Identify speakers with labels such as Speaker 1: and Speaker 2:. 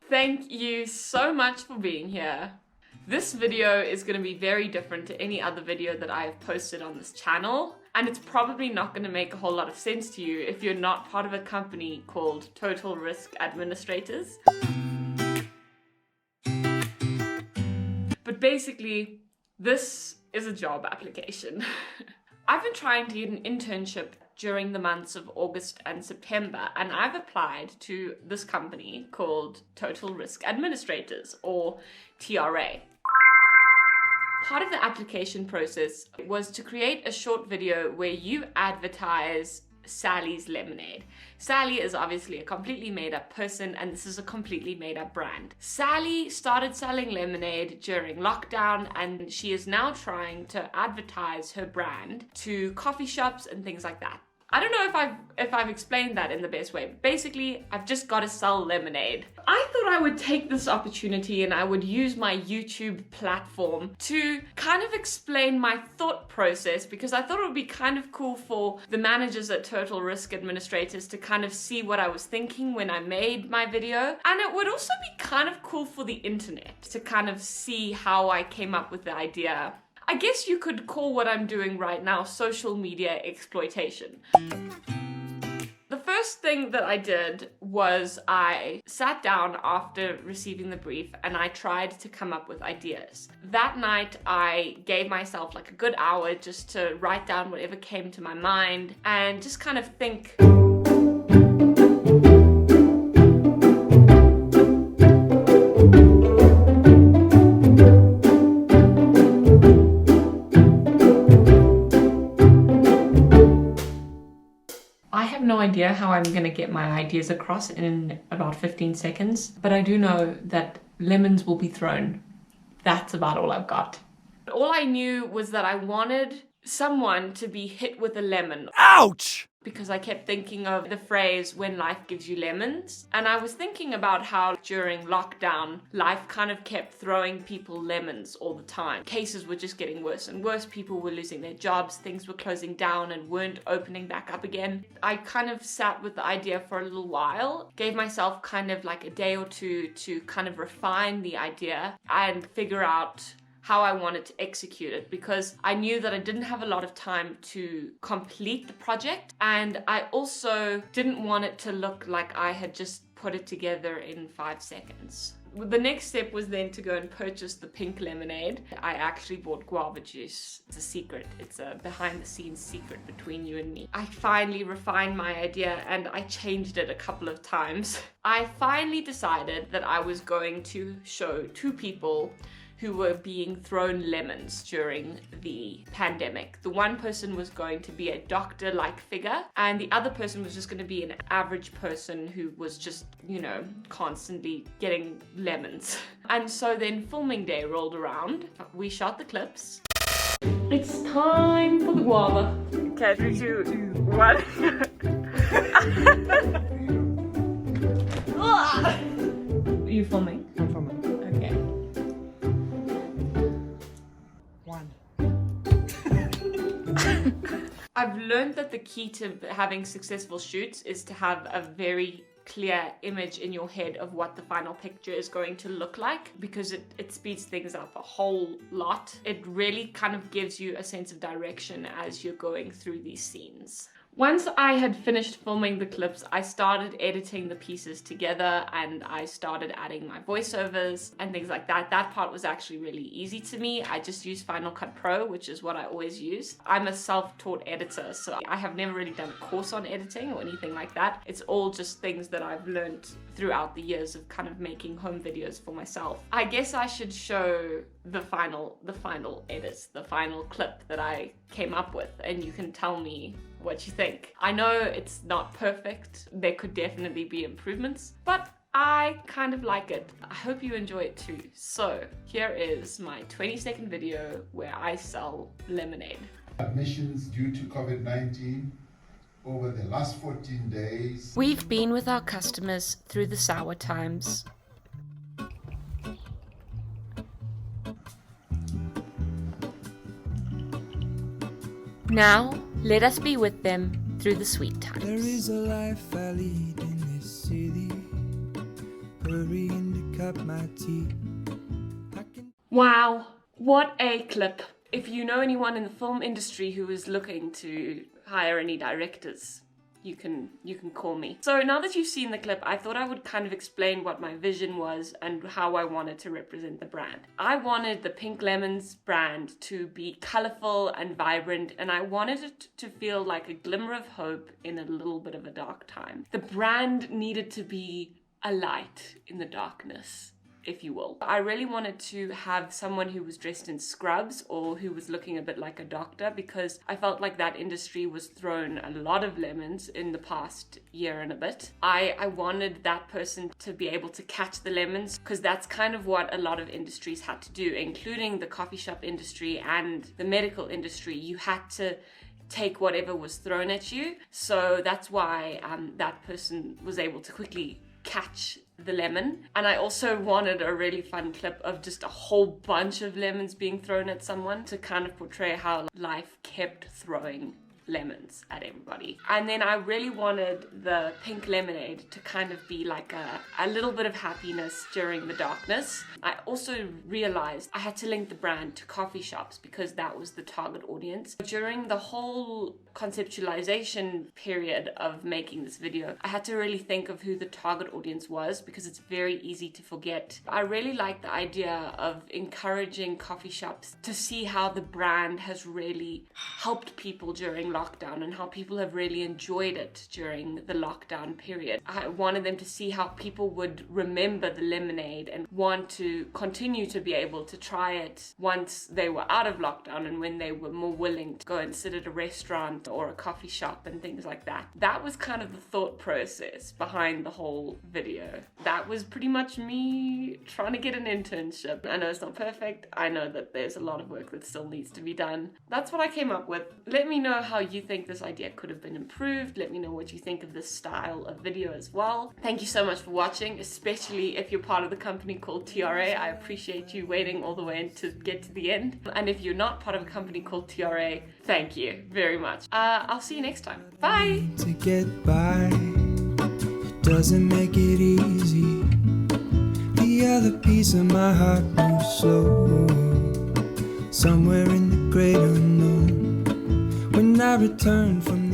Speaker 1: Thank you so much for being here. This video is going to be very different to any other video that I have posted on this channel, and it's probably not going to make a whole lot of sense to you if you're not part of a company called Total Risk Administrators. But basically, this is a job application. I've been trying to get an internship during the months of August and September, and I've applied to this company called Total Risk Administrators, or TRA. Part of the application process was to create a short video where you advertise Sally's Lemonade. Sally is obviously a completely made-up person, and this is a completely made-up brand. Sally started selling lemonade during lockdown, and she is now trying to advertise her brand to coffee shops and things like that. I don't know if I've explained that in the best way, but basically, I've just got to sell lemonade. I thought I would take this opportunity and I would use my YouTube platform to kind of explain my thought process, because I thought it would be kind of cool for the managers at Total Risk Administrators to kind of see what I was thinking when I made my video. And it would also be kind of cool for the internet to kind of see how I came up with the idea. I guess you could call what I'm doing right now social media exploitation. The first thing that I did was I sat down after receiving the brief and I tried to come up with ideas. That night I gave myself like a good hour just to write down whatever came to my mind and just kind of think. No idea how I'm gonna get my ideas across in about 15 seconds, but I do know that lemons will be thrown. That's about all I've got. All I knew was that I wanted someone to be hit with a lemon.
Speaker 2: Ouch!
Speaker 1: Because I kept thinking of the phrase, when life gives you lemons. And I was thinking about how during lockdown, life kind of kept throwing people lemons all the time. Cases were just getting worse and worse. People were losing their jobs. Things were closing down and weren't opening back up again. I kind of sat with the idea for a little while, gave myself kind of like a day or two to kind of refine the idea and figure out how I wanted to execute it, because I knew that I didn't have a lot of time to complete the project, and I also didn't want it to look like I had just put it together in 5 seconds. The next step was then to go and purchase the pink lemonade. I actually bought guava juice. It's a secret. It's a behind-the-scenes secret between you and me. I finally refined my idea and I changed it a couple of times. I finally decided that I was going to show 2 people who were being thrown lemons during the pandemic. The one person was going to be a doctor-like figure, and the other person was just going to be an average person who was just, you know, constantly getting lemons. And so then filming day rolled around. We shot the clips. It's time for the guava. Okay, 3, 2, 1. Are you filming?
Speaker 2: I'm filming.
Speaker 1: Okay.
Speaker 2: 1.
Speaker 1: I've learned that the key to having successful shoots is to have a very clear image in your head of what the final picture is going to look like, because it speeds things up a whole lot. It really kind of gives you a sense of direction as you're going through these scenes. Once I had finished filming the clips, I started editing the pieces together and I started adding my voiceovers and things like that. That part was actually really easy to me. I just used Final Cut Pro, which is what I always use. I'm a self-taught editor, so I have never really done a course on editing or anything like that. It's all just things that I've learned throughout the years of kind of making home videos for myself. I guess I should show the final edits, the final clip that I came up with, and you can tell me what you think. I know it's not perfect. There could definitely be improvements, but I kind of like it. I hope you enjoy it too. So here is my 20-second video where I sell lemonade.
Speaker 3: Admissions due to COVID-19 over the last 14 days.
Speaker 1: We've been with our customers through the sour times. Now, let us be with them through the sweet times.
Speaker 4: There is a life I lead in this city. hurrying to cut my teeth.
Speaker 1: Wow, what a clip. If you know anyone in the film industry who is looking to hire any directors, you can call me. So now that you've seen the clip, I thought I would kind of explain what my vision was and how I wanted to represent the brand. I wanted the Pink Lemons brand to be colorful and vibrant, and I wanted it to feel like a glimmer of hope in a little bit of a dark time. The brand needed to be a light in the darkness, if you will. I really wanted to have someone who was dressed in scrubs or who was looking a bit like a doctor, because I felt like that industry was thrown a lot of lemons in the past year and a bit. I wanted that person to be able to catch the lemons, because that's kind of what a lot of industries had to do, including the coffee shop industry and the medical industry. You had to take whatever was thrown at you. So that's why that person was able to quickly catch the lemon. And I also wanted a really fun clip of just a whole bunch of lemons being thrown at someone to kind of portray how life kept throwing lemons at everybody. And then I really wanted the pink lemonade to kind of be like a little bit of happiness during the darkness. I also realized I had to link the brand to coffee shops because that was the target audience. During the whole conceptualization period of making this video, I had to really think of who the target audience was, because it's very easy to forget. I really like the idea of encouraging coffee shops to see how the brand has really helped people during lockdown and how people have really enjoyed it during the lockdown period. I wanted them to see how people would remember the lemonade and want to continue to be able to try it once they were out of lockdown and when they were more willing to go and sit at a restaurant or a coffee shop and things like that. That was kind of the thought process behind the whole video. That was pretty much me trying to get an internship. I know it's not perfect. I know that there's a lot of work that still needs to be done. That's what I came up with. Let me know how you think this idea could have been improved. Let me know what you think of this style of video as well. Thank you so much for watching, especially if you're part of the company called TRA. I appreciate you waiting all the way to get to the end. And if you're not part of a company called TRA, thank you very much. I'll see you next time. Bye!
Speaker 4: To get by, it doesn't make it easy. The other piece of my heart moves slow, somewhere in the great unknown. When I return from